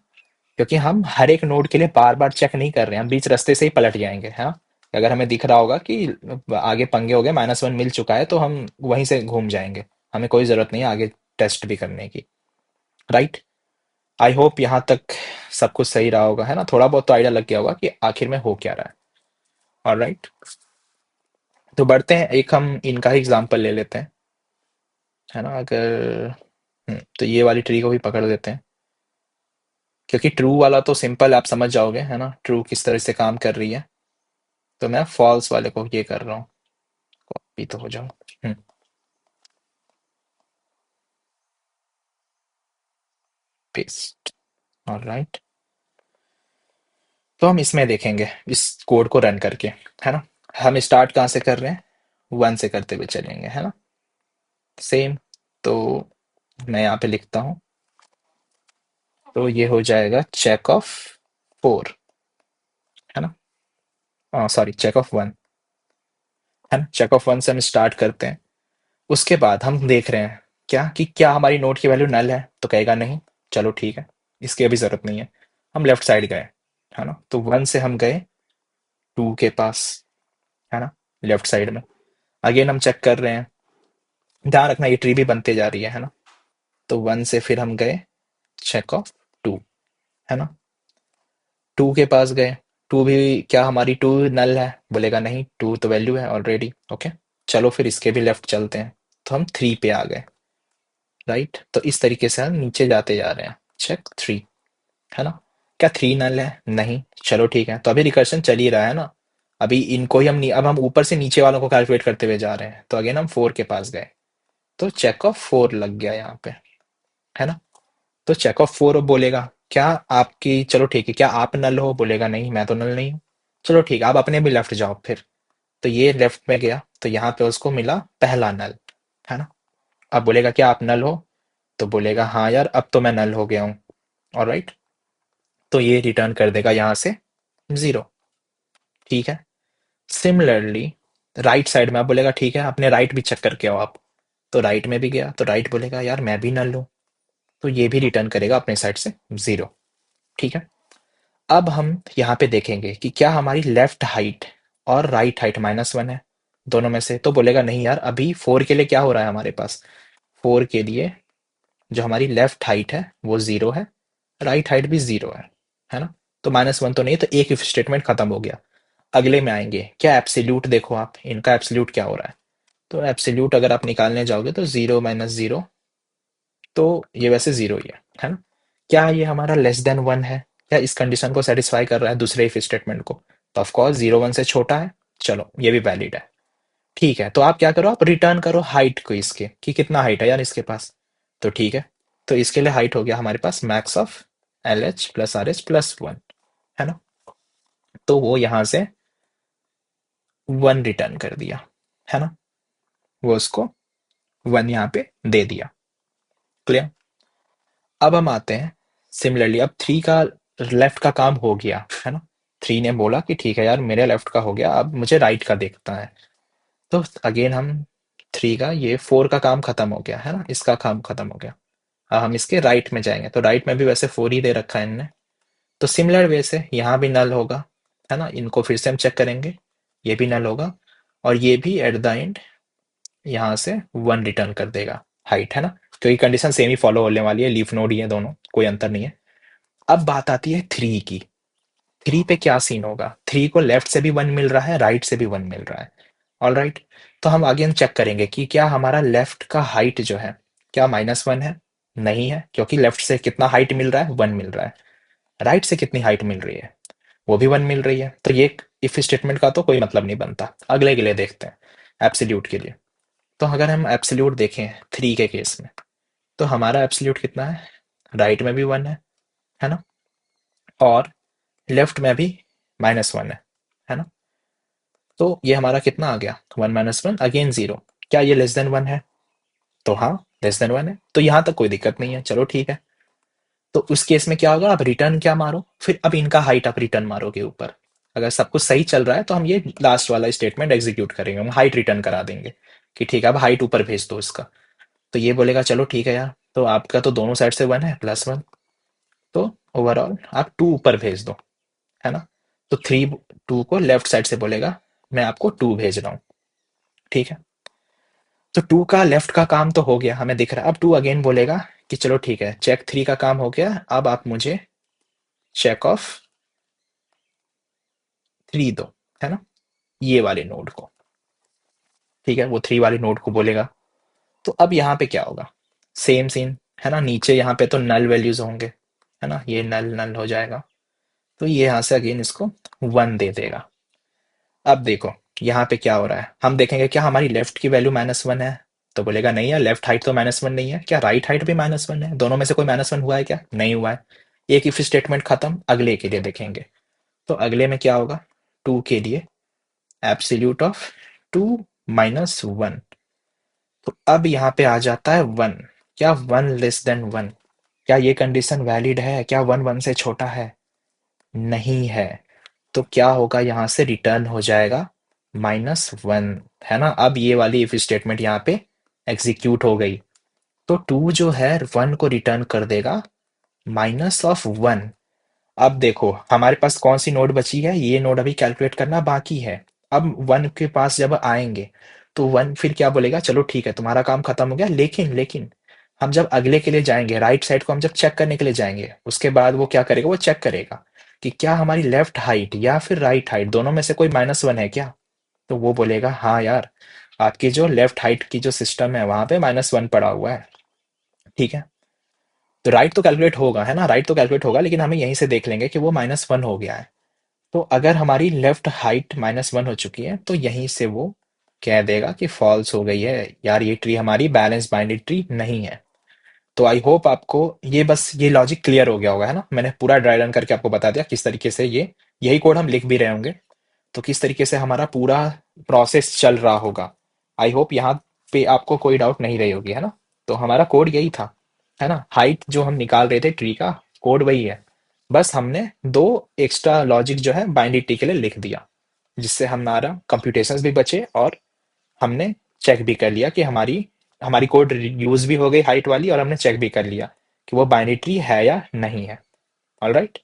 क्योंकि हम हर एक नोड के लिए बार बार चेक नहीं कर रहे हैं, हम बीच रास्ते से ही पलट जाएंगे, है ना। अगर हमें दिख रहा होगा कि आगे पंगे हो गए, -1 मिल चुका है, तो हम वहीं से घूम जाएंगे, हमें कोई जरूरत नहीं है आगे टेस्ट भी करने की, राइट। आई होप यहाँ तक सब कुछ सही रहा होगा, है ना, थोड़ा बहुत तो आइडिया लग गया होगा कि आखिर में हो क्या रहा है। ऑलराइट, तो बढ़ते हैं, एक हम इनका ही एग्जांपल ले लेते हैं, है ना। अगर तो ये वाली ट्री को भी पकड़ देते हैं, क्योंकि ट्रू वाला तो सिंपल आप समझ जाओगे, है ना, ट्रू किस तरह से काम कर रही है। तो मैं फॉल्स वाले को ये कर रहा हूँ, कॉपी तो हो जाओ। पेस्ट। ऑलराइट, तो हम इसमें देखेंगे इस कोड को रन करके, है ना। हम स्टार्ट कहाँ से कर रहे हैं? 1 से करते हुए चलेंगे, है ना, सेम। तो मैं यहाँ पे लिखता हूँ, तो ये हो जाएगा चेक ऑफ 4, है ना, सॉरी चेक ऑफ 1, है ना, चेक ऑफ 1 से हम स्टार्ट करते हैं। उसके बाद हम देख रहे हैं क्या कि क्या हमारी नोड की वैल्यू नल है, तो कहेगा नहीं। चलो ठीक है, इसकी अभी जरूरत नहीं है। हम लेफ्ट साइड गए, है ना, तो वन से हम गए टू के पास, है ना, लेफ्ट साइड में। अगेन हम चेक कर रहे हैं, ध्यान रखना ये ट्री भी बनते जा रही है ना। तो वन से फिर हम गए चेक ऑफ टू, है ना, टू के पास गए। टू भी, क्या हमारी टू नल है, बोलेगा नहीं, टू तो वैल्यू है ऑलरेडी। ओके, चलो फिर इसके भी लेफ्ट चलते हैं। तो हम थ्री पे आ गए, राइट। तो इस तरीके से हम नीचे जाते जा रहे हैं, चेक थ्री, है ना। क्या थ्री नल है, नहीं। चलो ठीक है, तो अभी रिकर्शन चल ही रहा है ना। अभी इनको ही अब हम ऊपर से नीचे वालों को कैलकुलेट करते हुए जा रहे हैं। तो अगेन हम फोर के पास गए, तो चेक ऑफ फोर लग गया यहाँ पे, है ना। तो चेक ऑफ फोर बोलेगा क्या आपकी, चलो ठीक है, क्या आप नल हो, बोलेगा नहीं, मैं तो नल नहीं हूँ। चलो ठीक है, आप अपने भी लेफ्ट जाओ फिर। तो ये लेफ्ट में गया, तो यहाँ पे उसको मिला पहला नल, है ना। अब बोलेगा क्या आप नल हो, तो बोलेगा हाँ यार, अब तो मैं नल हो गया हूँ। ऑलराइट, तो ये रिटर्न कर देगा यहाँ से जीरो। ठीक है, सिमिलरली राइट साइड में आप बोलेगा ठीक है, अपने राइट भी चेक करके आओ आप। तो राइट में भी गया, तो राइट बोलेगा यार मैं भी नल हूँ। तो ये भी रिटर्न करेगा अपने साइड से जीरो। ठीक है, अब हम यहाँ पे देखेंगे कि क्या हमारी लेफ्ट हाइट और राइट हाइट माइनस वन है, दोनों में से। तो बोलेगा नहीं यार, अभी फोर के लिए क्या हो रहा है हमारे पास, फोर के लिए जो हमारी लेफ्ट हाइट है वो जीरो है, राइट हाइट भी जीरो है ना। तो माइनस वन तो नहीं, तो एक इफ स्टेटमेंट खत्म हो गया। अगले में आएंगे, क्या एब्सोल्यूट देखो आप, इनका एब्सोल्यूट क्या हो रहा है। तो एब्सोल्यूट अगर आप निकालने जाओगे तो जीरो माइनस जीरो, तो ये वैसे जीरो ही है ना। क्या ये हमारा लेस देन वन है, क्या इस कंडीशन को सेटिस्फाई कर रहा है दूसरे इफ स्टेटमेंट को। तो ऑफकोर्स जीरो वन से छोटा है, चलो ये भी वैलिड है। ठीक है, तो आप क्या करो, आप रिटर्न करो हाइट को इसके, कि कितना हाइट है यार इसके पास। तो ठीक है, तो इसके लिए हाइट हो गया हमारे पास max of L H plus R H plus one, है ना। तो वो यहां से वन रिटर्न कर दिया, है ना, वो उसको वन यहाँ पे दे दिया। क्लियर। अब हम आते हैं सिमिलरली, अब थ्री का लेफ्ट का काम हो गया, है ना। थ्री ने बोला कि ठीक है यार मेरे लेफ्ट का हो गया, अब मुझे राइट का देखता है। तो अगेन हम थ्री का, ये फोर का काम खत्म हो गया, है ना, इसका काम खत्म हो गया। अब हम इसके राइट में जाएंगे, तो राइट में भी वैसे फोर ही दे रखा है इनने। तो सिमिलर वे से यहाँ भी नल होगा, है ना, इनको फिर से हम चेक करेंगे, ये भी नल होगा। और ये भी एट द एंड यहाँ से वन रिटर्न कर देगा हाइट, है ना, क्योंकि कंडीशन सेम ही फॉलो होने वाली है, लीफ नोड ही है दोनों, कोई अंतर नहीं है। अब बात आती है थ्री की। थ्री पे क्या सीन होगा, थ्री को लेफ्ट से भी वन मिल रहा है, राइट से भी वन मिल रहा है। ऑल राइट, तो हम आगे चेक करेंगे कि क्या हमारा लेफ्ट का हाइट जो है क्या माइनस वन है। नहीं है, क्योंकि लेफ्ट से कितना हाइट मिल रहा है, वन मिल रहा है। राइट से कितनी हाइट मिल रही है, वो भी वन मिल रही है। तो ये इफ स्टेटमेंट का तो कोई मतलब नहीं बनता। अगले के लिए देखते हैं, एब्सोल्यूट के लिए। तो अगर हम एब्सोल्यूट देखें थ्री के केस में, तो हमारा एब्सोल्यूट कितना है, राइट में भी वन है ना, और लेफ्ट में भी माइनस वन है ना। तो ये हमारा कितना आ गया, one minus one again zero. क्या ये लेस देन वन है, तो हाँ लेस देन वन है, तो यहाँ तक कोई दिक्कत नहीं है, चलो ठीक है। तो उस केस में क्या होगा, आप रिटर्न क्या मारो फिर, अब इनका हाइट आप रिटर्न मारोगे ऊपर। अगर सब कुछ सही चल रहा है तो हम ये लास्ट वाला स्टेटमेंट एग्जीक्यूट करेंगे, हम हाइट रिटर्न करा देंगे कि ठीक है अब हाइट ऊपर भेज दो इसका। तो ये बोलेगा चलो ठीक है यार, तो आपका तो दोनों साइड से वन है प्लस वन, तो ओवरऑल आप टू ऊपर भेज दो, है ना। तो थ्री टू को लेफ्ट साइड से बोलेगा मैं आपको टू भेज रहा हूँ। ठीक है, तो टू का लेफ्ट का काम तो हो गया, हमें दिख रहा है। अब टू अगेन बोलेगा कि चलो ठीक है, चेक थ्री का काम हो गया, अब आप मुझे चेक ऑफ थ्री दो, है ना, ये वाले नोड को। ठीक है, वो थ्री वाले नोड को बोलेगा। तो अब यहाँ पे क्या होगा, सेम सीन, है ना। नीचे यहाँ पे तो नल वैल्यूज होंगे, है ना, ये नल नल हो जाएगा। तो ये यहाँ से अगेन इसको वन दे देगा। अब देखो यहाँ पे क्या हो रहा है, हम देखेंगे क्या हमारी लेफ्ट की वैल्यू माइनस वन है। तो बोलेगा नहीं है, लेफ्ट हाइट तो माइनस वन नहीं है। क्या राइट हाइट भी माइनस वन है, दोनों में से कोई माइनस वन हुआ है क्या, नहीं हुआ है। एक इफ स्टेटमेंट खत्म, अगले के लिए देखेंगे। तो अगले में क्या होगा, टू के लिए absolute of two minus one. तो अब यहाँ पे आ जाता है वन। क्या वन लेस देन वन, क्या ये कंडीशन वैलिड है, क्या वन वन से छोटा है, नहीं है। तो क्या होगा, यहाँ से रिटर्न हो जाएगा माइनस वन, है ना। अब ये वाली इफ स्टेटमेंट यहाँ पे एग्जीक्यूट हो गई, तो टू जो है वन को रिटर्न कर देगा माइनस ऑफ वन। अब देखो हमारे पास कौन सी नोड बची है, ये नोड अभी कैलकुलेट करना बाकी है। अब वन के पास जब आएंगे तो वन फिर क्या बोलेगा, चलो ठीक है तुम्हारा काम खत्म हो गया, लेकिन लेकिन हम जब अगले के लिए जाएंगे, राइट साइड को हम जब चेक करने के लिए जाएंगे, उसके बाद वो क्या करेगा, वो चेक करेगा कि क्या हमारी लेफ्ट हाइट या फिर राइट हाइट दोनों में से कोई माइनस वन है क्या। तो वो बोलेगा हाँ यार, आपकी जो लेफ्ट हाइट की जो सिस्टम है वहां पे माइनस वन पड़ा हुआ है। ठीक है, तो राइट तो कैलकुलेट होगा, है ना, राइट तो कैलकुलेट होगा, लेकिन हमें यहीं से देख लेंगे कि वो माइनस वन हो गया है। तो अगर हमारी लेफ्ट हाइट माइनस वन हो चुकी है तो यहीं से वो कह देगा कि फॉल्स हो गई है यार, ये ट्री हमारी बैलेंस बाइंडेड ट्री नहीं है। तो आई होप आपको ये बस ये लॉजिक क्लियर हो गया होगा, है ना, मैंने पूरा ड्राई रन करके आपको बता दिया किस तरीके से ये यही कोड हम लिख भी रहे होंगे, तो किस तरीके से हमारा पूरा प्रोसेस चल रहा होगा। आई होप यहाँ पे आपको कोई डाउट नहीं रही होगी, है ना। तो हमारा कोड यही था, है ना, हाइट जो हम निकाल रहे थे ट्री का, कोड वही है। बस हमने दो एक्स्ट्रा लॉजिक जो है बाइनरी ट्री के लिए लिख दिया, जिससे हमारा कंप्यूटेशंस भी बचे और हमने चेक भी कर लिया कि हमारी हमारी कोड यूज भी हो गई हाइट वाली, और हमने चेक भी कर लिया कि वो बाइनरी ट्री है या नहीं है। ऑलराइट,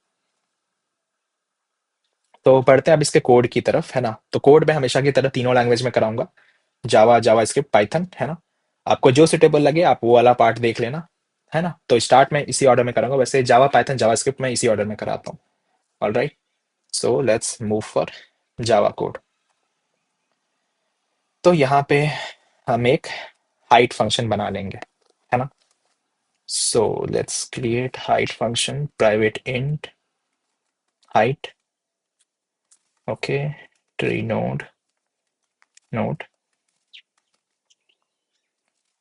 तो पढ़ते हैं अब इसके कोड की तरफ, है ना। तो कोड मैं हमेशा की तरह तीनों लैंग्वेज में कराऊंगा, जावा, जावा स्क्रिप्ट, पाइथन, है ना। आपको जो सुटेबल लगे आप वो वाला पार्ट देख लेना, है ना। तो स्टार्ट में इसी ऑर्डर में करूंगा, वैसे जावा, पाइथन, जावा स्क्रिप्ट में इसी ऑर्डर में कराता हूँ। All right, so let's move for Java code. तो यहाँ पे हम एक हाइट फंक्शन बना लेंगे, है ना। So let's create height function, private int height, okay, tree node node.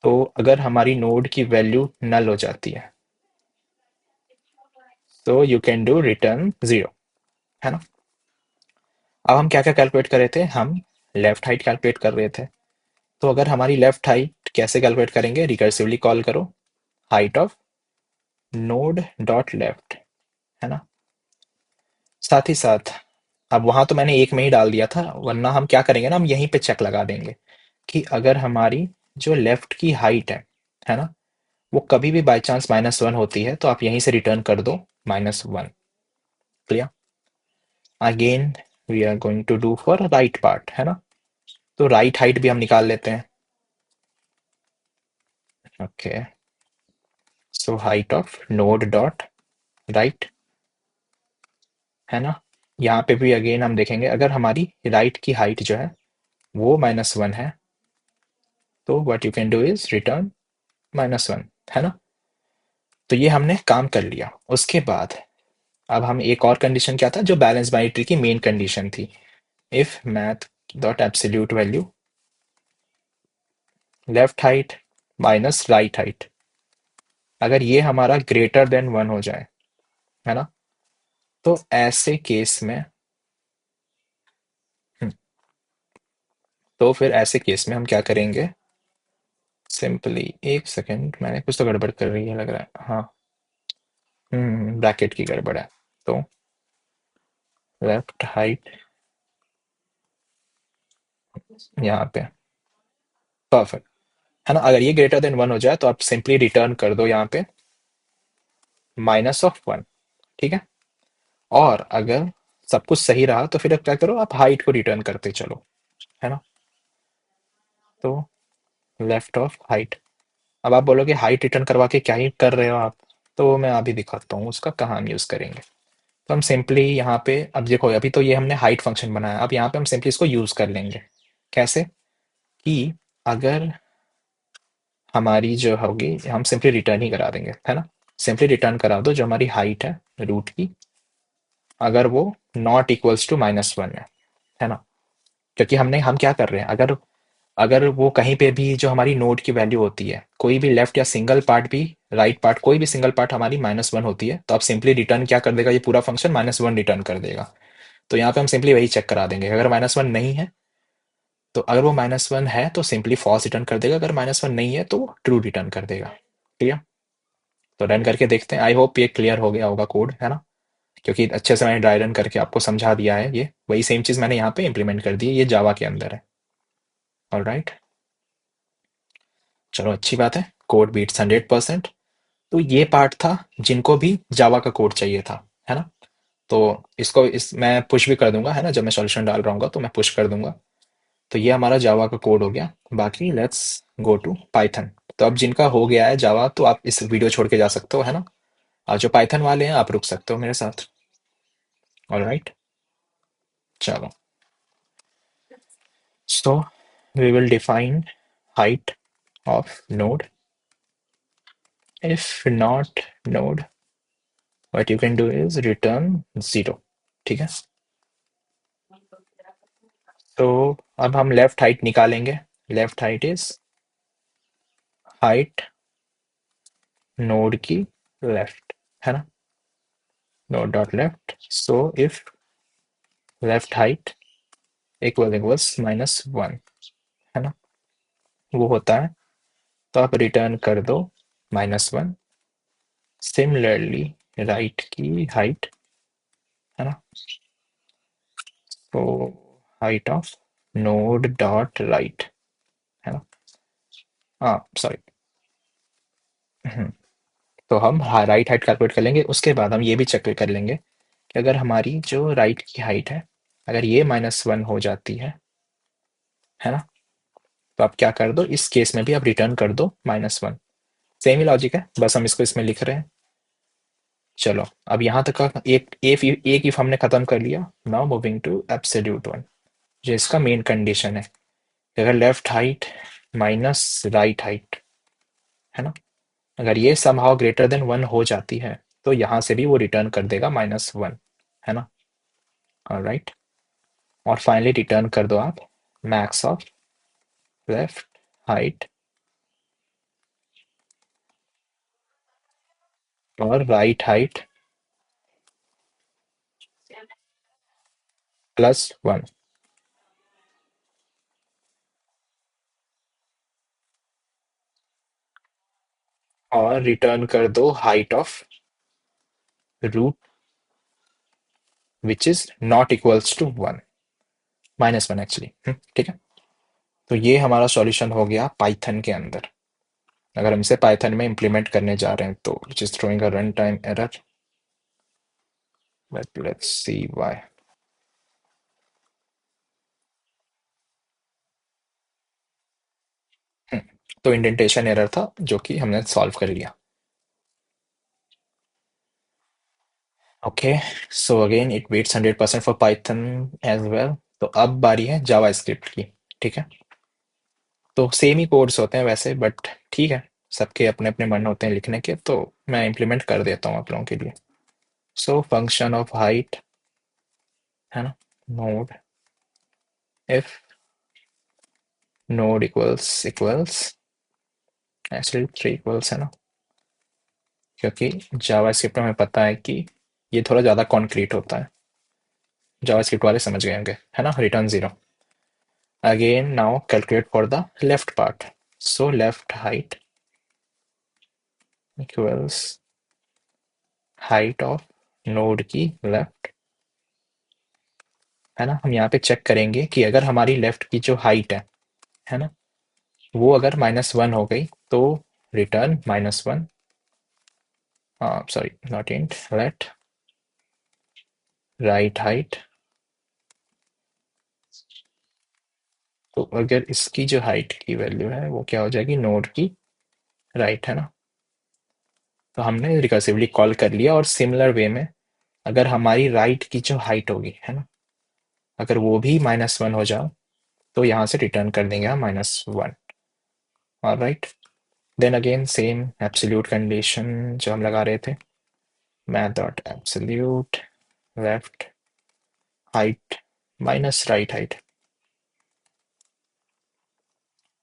तो अगर हमारी नोड की वैल्यू नल हो जाती है तो you can do return zero, है ना। अब हम क्या क्या कैलकुलेट कर रहे थे, हम लेफ्ट हाइट कैलकुलेट कर रहे थे। तो अगर हमारी लेफ्ट हाइट कैसे कैलकुलेट करेंगे, रिकर्सिवली कॉल करो height of node dot left, है ना। साथ ही साथ अब वहां तो मैंने एक में ही डाल दिया था, वरना हम क्या करेंगे ना, हम यहीं पे चेक लगा देंगे कि अगर हमारी जो लेफ्ट की हाइट है ना, वो कभी भी बाई चांस माइनस वन होती है तो आप यहीं से रिटर्न कर दो minus one. Clear. Again we are going to do for right part, है ना। तो राइट हाइट भी हम निकाल लेते हैं। Okay, so height of node dot right, है ना। यहाँ पे भी अगेन हम देखेंगे अगर हमारी राइट की हाइट जो है वो माइनस वन है तो what you can do is return minus one, है ना। तो ये हमने काम कर लिया। उसके बाद अब हम एक और कंडीशन क्या था जो बैलेंस बाइनरी की मेन कंडीशन थी, if math dot absolute value left height minus right height, अगर ये हमारा ग्रेटर देन वन हो जाए, है ना, तो ऐसे केस में हम्म, तो फिर ऐसे केस में हम क्या करेंगे, सिंपली एक सेकेंड, मैंने कुछ तो गड़बड़ कर रही है लग रहा है, हाँ। ब्रैकेट की गड़बड़ है। तो लेफ्ट हाइट यहाँ पे परफेक्ट, है ना। अगर ये ग्रेटर देन वन हो जाए तो आप सिंपली रिटर्न कर दो यहाँ पे माइनस ऑफ वन, ठीक है। और अगर सब कुछ सही रहा तो फिर अब क्या करो, आप हाइट को रिटर्न करते चलो, है ना। तो लेफ्ट ऑफ हाइट, अब आप बोलोगे हाइट रिटर्न करवा के क्या ही कर रहे हो आप, तो मैं अभी दिखाता हूँ उसका कहाँ हम यूज करेंगे। तो हम सिंपली यहाँ पे अब देखो, अभी तो ये हमने हाइट फंक्शन बनाया, अब यहाँ पे हम सिंपली इसको यूज कर लेंगे। कैसे कि अगर हमारी जो होगी हम सिंपली रिटर्न ही करा देंगे, है ना। सिंपली रिटर्न करा दो जो हमारी हाइट है रूट की, अगर वो not equals to minus one है ना। क्योंकि हमने हम क्या कर रहे हैं, अगर अगर वो कहीं पे भी जो हमारी नोड की वैल्यू होती है, कोई भी लेफ्ट या सिंगल पार्ट भी, राइट पार्ट कोई भी सिंगल पार्ट हमारी माइनस वन होती है, तो आप सिंपली रिटर्न क्या कर देगा, ये पूरा फंक्शन माइनस वन रिटर्न कर देगा। तो यहाँ पे हम सिंपली वही चेक करा देंगे, अगर माइनस वन नहीं है तो, अगर वो माइनस वन है तो सिंपली फॉल्स रिटर्न कर देगा, अगर माइनस वन नहीं है तो वो ट्रू रिटर्न कर देगा। क्लियर। तो रन करके देखते हैं, आई होप ये क्लियर हो गया होगा कोड, है ना। क्योंकि अच्छे से मैंने ड्राई रन करके आपको समझा दिया है, ये वही सेम चीज़ मैंने यहाँ पे इंप्लीमेंट कर दी है, ये जावा के अंदर है। ऑल राइट, चलो अच्छी बात है, कोड बीट्स 100%। तो ये पार्ट था जिनको भी जावा का कोड चाहिए था, है ना। तो इसको इस मैं पुश भी कर दूंगा, है ना, जब मैं सॉल्यूशन डाल रहा हूँ तो मैं पुश कर दूंगा। तो ये हमारा जावा का कोड हो गया। बाकी लेट्स गो टू पाइथन। तो अब जिनका हो गया है जावा, तो आप इस वीडियो छोड़ के जा सकते हो, है ना। और जो पाइथन वाले हैं आप रुक सकते हो मेरे साथ। ऑलराइट, चलो। So we will define height of node. If not node, what you can do is return 0। ठीक है। तो अब हम लेफ्ट हाइट निकालेंगे। Left height is height node की लेफ्ट, है ना। Node dot left. So if left height equals -1, है ना, वो होता है। तो आप रिटर्न कर दो -1। सिमिलरली राइट की हाइट, है ना। तो height of node dot right, है ना। हाँ सॉरी। तो हम राइट हाइट कैलकुलेट कर लेंगे, उसके बाद हम ये भी चेक कर लेंगे कि अगर हमारी जो राइट की हाइट है, अगर ये -1 हो जाती है ना, तो आप क्या कर दो, इस केस में भी आप रिटर्न कर दो -1। सेम ही लॉजिक है, बस हम इसको इसमें लिख रहे हैं। चलो अब यहाँ तक का एक इफ हमने खत्म कर लिया। Now moving to absolute one, जो इसका मेन कंडीशन है कि अगर left height minus right height, है ना, अगर ये समहाउ ग्रेटर देन 1 हो जाती है, तो यहाँ से भी वो रिटर्न कर देगा -1, है ना। ऑलराइट। और फाइनली रिटर्न कर दो आप मैक्स ऑफ लेफ्ट हाइट और राइट हाइट +1। और रिटर्न कर दो height of root which is not equals to 1, -1 actually. ठीक है। तो ये हमारा सॉल्यूशन हो गया पाइथन के अंदर। अगर हम इसे पाइथन में इम्प्लीमेंट करने जा रहे हैं तो which is throwing a run time error, but let's see why. तो इंडेंटेशन एरर था जो कि हमने सॉल्व कर लिया। Okay, so again it beats 100% for Python as well. तो अब बारी है जावा स्क्रिप्ट की। ठीक है। तो सेम ही कोड्स होते हैं वैसे, बट ठीक है, सबके अपने अपने मन होते हैं लिखने के, तो मैं इम्प्लीमेंट कर देता हूँ आप लोगों के लिए। सो फंक्शन ऑफ हाइट, है ना, node if node equals actually 3 equals, है ना, क्योंकि जावा स्क्रिप्ट में हमें पता है कि ये थोड़ा ज़्यादा कॉन्क्रीट होता है। जावा स्क्रिप्ट वाले समझ गए होंगे, है ना। Return 0। Again, now calculate for the left part. So left height equals height of node की left, है ना। हम यहाँ पे चेक करेंगे कि अगर हमारी लेफ्ट की जो हाइट है ना, वो अगर -1 हो गई तो return -1। Sorry not int, let right height. तो अगर इसकी जो हाइट की वैल्यू है वो क्या हो जाएगी, नोड की राइट, है ना। तो हमने रिकर्सिवली कॉल कर लिया। और सिमिलर वे में अगर हमारी राइट की जो हाइट होगी, है ना, अगर वो भी -1 हो जाओ, तो यहाँ से रिटर्न कर देंगे हम -1। Alright. Then again same absolute condition जो हम लगा रहे थे, math dot absolute left height minus right height.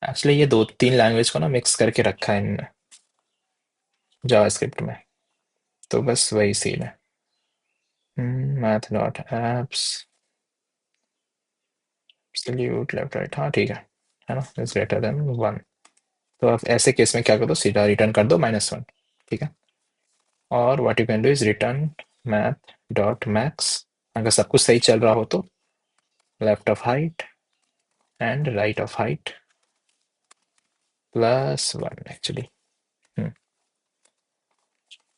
Actually ये 2-3 लैंग्वेज को ना मिक्स करके रखा है इनने जावास्क्रिप्ट में, तो बस वही सीन है। Math dot abs absolute left right, हाँ ठीक है ना, इज ग्रेटर देन 1। तो अब ऐसे केस में क्या कर दो, सीधा रिटर्न कर दो -1। ठीक है। और what you can do is return math dot max. अगर सब कुछ सही चल रहा हो तो left of height and right of height +1 actually.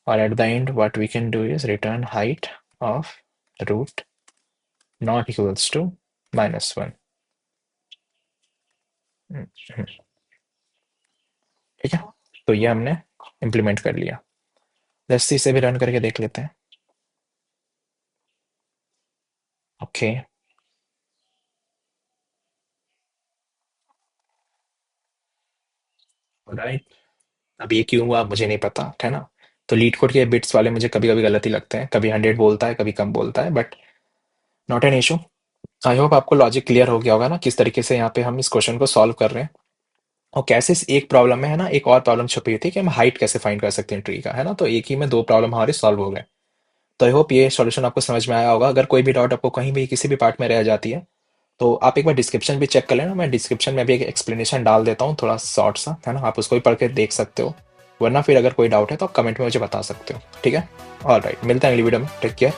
Or at the end, what we can do is return height of root not equals to -1. ठीक है, तो ये हमने इम्प्लीमेंट कर लिया। लेट्स सी, इसे भी रन करके देख लेते हैं। Okay, right. अब ये क्यों हुआ मुझे नहीं पता, है ना। तो लीड कोड के बिट्स वाले मुझे कभी कभी गलत ही लगते हैं, कभी 100 बोलता है, कभी कम बोलता है, but not an issue. I hope आपको लॉजिक क्लियर हो गया होगा ना, किस तरीके से यहाँ पे हम इस क्वेश्चन को सॉल्व कर रहे हैं। और कैसे इस एक प्रॉब्लम में, है ना, एक और प्रॉब्लम छुपी हुई थी कि हम हाइट कैसे फाइंड कर सकते हैं ट्री का, है ना। तो एक ही में दो प्रॉब्लम हमारे सॉल्व हो गए। तो आई होप ये सॉल्यूशन आपको समझ में आया होगा। अगर कोई भी डाउट आपको कहीं भी किसी भी पार्ट में रह जाती है, तो आप एक बार डिस्क्रिप्शन भी चेक कर लेना। मैं डिस्क्रिप्शन में भी एक एक्सप्लेनेशन डाल देता हूँ, थोड़ा शॉर्ट सा, है ना। आप उसको भी पढ़ के देख सकते हो। वरना फिर अगर कोई डाउट है तो आप कमेंट में मुझे बता सकते हो, ठीक है। ऑल राइट, मिलते हैं अगली वीडियो में। Take care,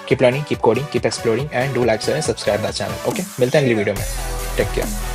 keep learning, keep coding, keep exploring and do like, share and subscribe the channel. Okay, मिलते हैं अगली वीडियो में। Take care.